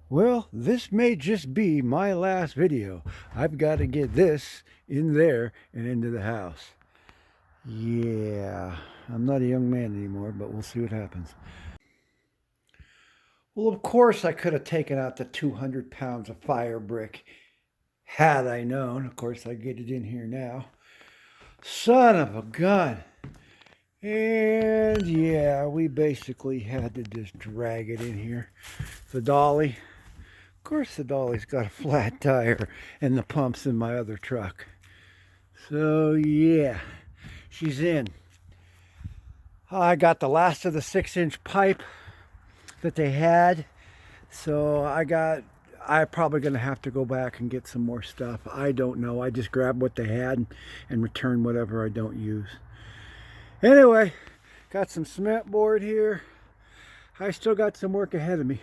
Well, this may just be my last video. I've got to get this in there and into the house. Yeah, I'm not a young man anymore, but we'll see what happens. Well, of course I could have taken out the 200 pounds of fire brick had I known. Of course, I get it in here now. Son of a gun. And yeah, we basically had to just drag it in here. The dolly. Of course, the dolly's got a flat tire and the pump's in my other truck. So yeah, she's in. I got the last of the 6-inch pipe that they had. So I'm probably going to have to go back and get some more stuff. I don't know. I just grabbed what they had and returned whatever I don't use. Anyway, got some cement board here. I still got some work ahead of me.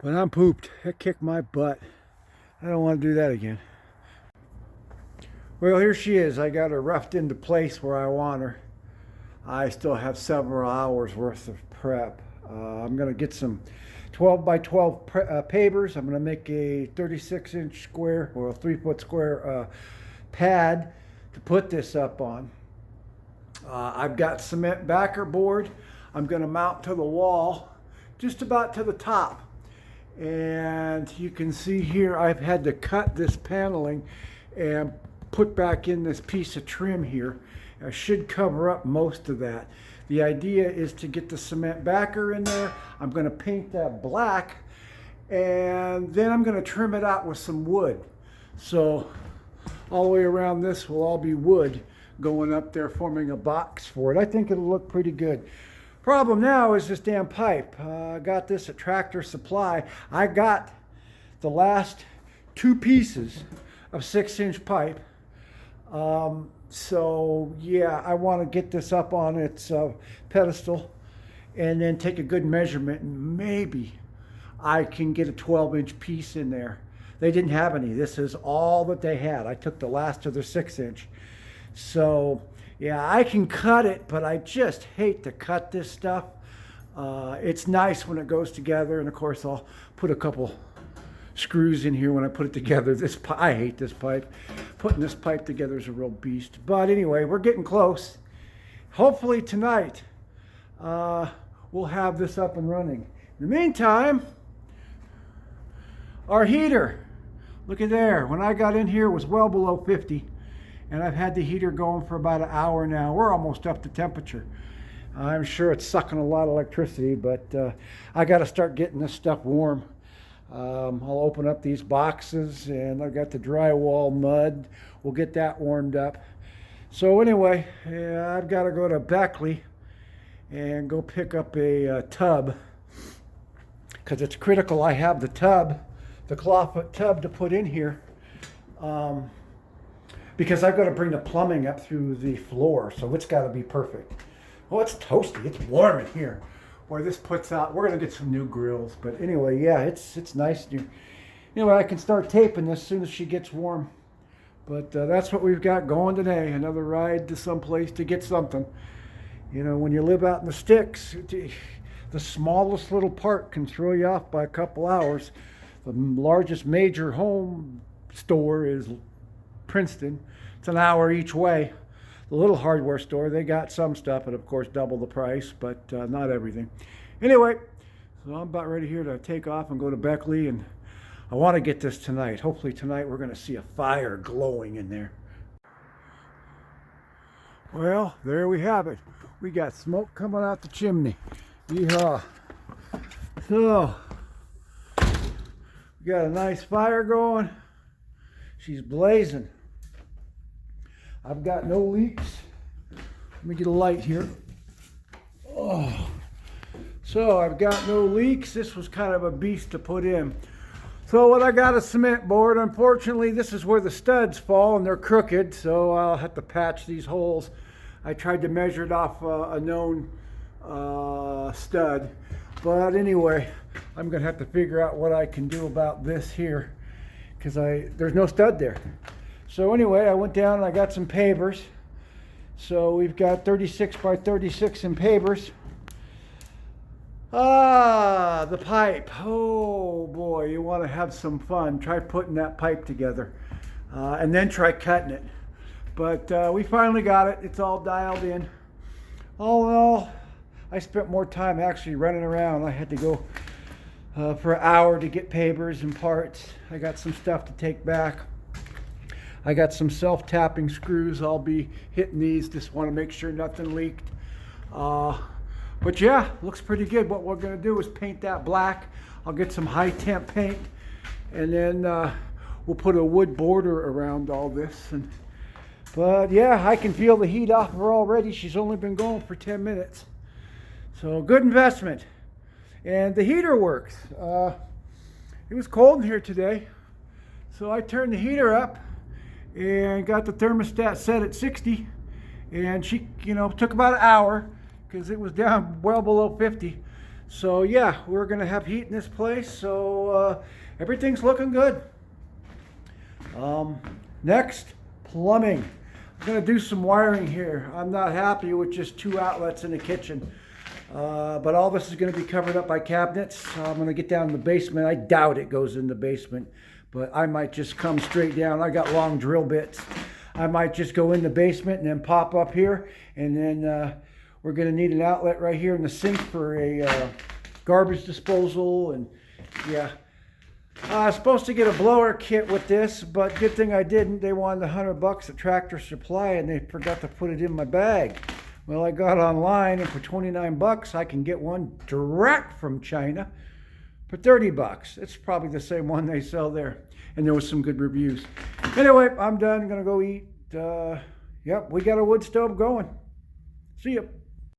But I'm pooped. It kicked my butt. I don't want to do that again. Well, here she is. I got her roughed into place where I want her. I still have several hours worth of prep. I'm going to get some 12 by 12 pavers. I'm going to make a 36-inch square or a 3-foot square pad to put this up on. I've got cement backer board. I'm going to mount to the wall, just about to the top. And you can see here I've had to cut this paneling and put back in this piece of trim here. I should cover up most of that. The idea is to get the cement backer in there. I'm going to paint that black, and then I'm going to trim it out with some wood. So all the way around this will all be wood going up there, forming a box for it. I think it'll look pretty good. Problem now is this damn pipe. I got this at Tractor Supply. I got the last 2 pieces of 6-inch pipe. So yeah, I want to get this up on its pedestal and then take a good measurement, and maybe I can get a 12-inch piece in there. They didn't have any. This is all that they had. I took the last of their 6-inch. So yeah, I can cut it, but I just hate to cut this stuff. It's nice when it goes together, and of course I'll put a couple screws in here when I put it together. I hate this pipe. Putting this pipe together is a real beast. But anyway, we're getting close. Hopefully tonight we'll have this up and running. In the meantime, our heater. Look at there. When I got in here, it was well below 50. And I've had the heater going for about an hour now. We're almost up to temperature. I'm sure it's sucking a lot of electricity, but I got to start getting this stuff warm. I'll open up these boxes, and I've got the drywall mud. We'll get that warmed up. So anyway, yeah, I've got to go to Beckley and go pick up a tub, because it's critical I have the tub, the clawfoot tub to put in here. Because I've got to bring the plumbing up through the floor, so it's got to be perfect. Oh, it's toasty. It's warm in here. Where this puts out, we're going to get some new grills. But anyway, yeah, it's nice. Anyway, I can start taping this as soon as she gets warm. But that's what we've got going today. Another ride to someplace to get something. You know, when you live out in the sticks, the smallest little part can throw you off by a couple hours. The largest major home store is Princeton. It's an hour each way. The little hardware store, they got some stuff at, of course, double the price, but not everything. Anyway, so I'm about ready here to take off and go to Beckley, and I want to get this tonight. Hopefully tonight we're going to see a fire glowing in there. Well, there we have it. We got smoke coming out the chimney. Yeehaw. So, we got a nice fire going. She's blazing. I've got no leaks. Let me get a light here. Oh. So I've got no leaks. This was kind of a beast to put in. So what I got a cement board. Unfortunately, this is where the studs fall and they're crooked, so I'll have to patch these holes. I tried to measure it off a known stud. But anyway, I'm gonna have to figure out what I can do about this here, because there's no stud there. So anyway, I went down and I got some pavers. So we've got 36 by 36 in pavers. Ah, the pipe. Oh boy, you want to have some fun. Try putting that pipe together and then try cutting it. But we finally got it. It's all dialed in. All in all, I spent more time actually running around. I had to go for an hour to get papers and parts. I got some stuff to take back. I got some self-tapping screws. I'll be hitting these. Just want to make sure nothing leaked. But yeah, looks pretty good. What we're going to do is paint that black. I'll get some high temp paint, and then we'll put a wood border around all this. But yeah, I can feel the heat off of her already. She's only been going for 10 minutes. So good investment. And the heater works. It was cold in here today, so I turned the heater up and got the thermostat set at 60, and she, took about an hour because it was down well below 50. So yeah, we're gonna have heat in this place, so everything's looking good. Next, plumbing. I'm gonna do some wiring here. I'm not happy with just 2 outlets in the kitchen, but all this is gonna be covered up by cabinets. I'm gonna get down in the basement. I doubt it goes in the basement, but I might just come straight down. I got long drill bits. I might just go in the basement and then pop up here, and then we're gonna need an outlet right here in the sink for a garbage disposal. And yeah, I was supposed to get a blower kit with this, but good thing I didn't. They wanted $100 at Tractor Supply, and they forgot to put it in my bag. Well, I got online, and for 29 bucks, I can get one direct from China for 30 bucks. It's probably the same one they sell there. And there was some good reviews. Anyway, I'm done. I'm gonna go eat. Yep, we got a wood stove going. See ya.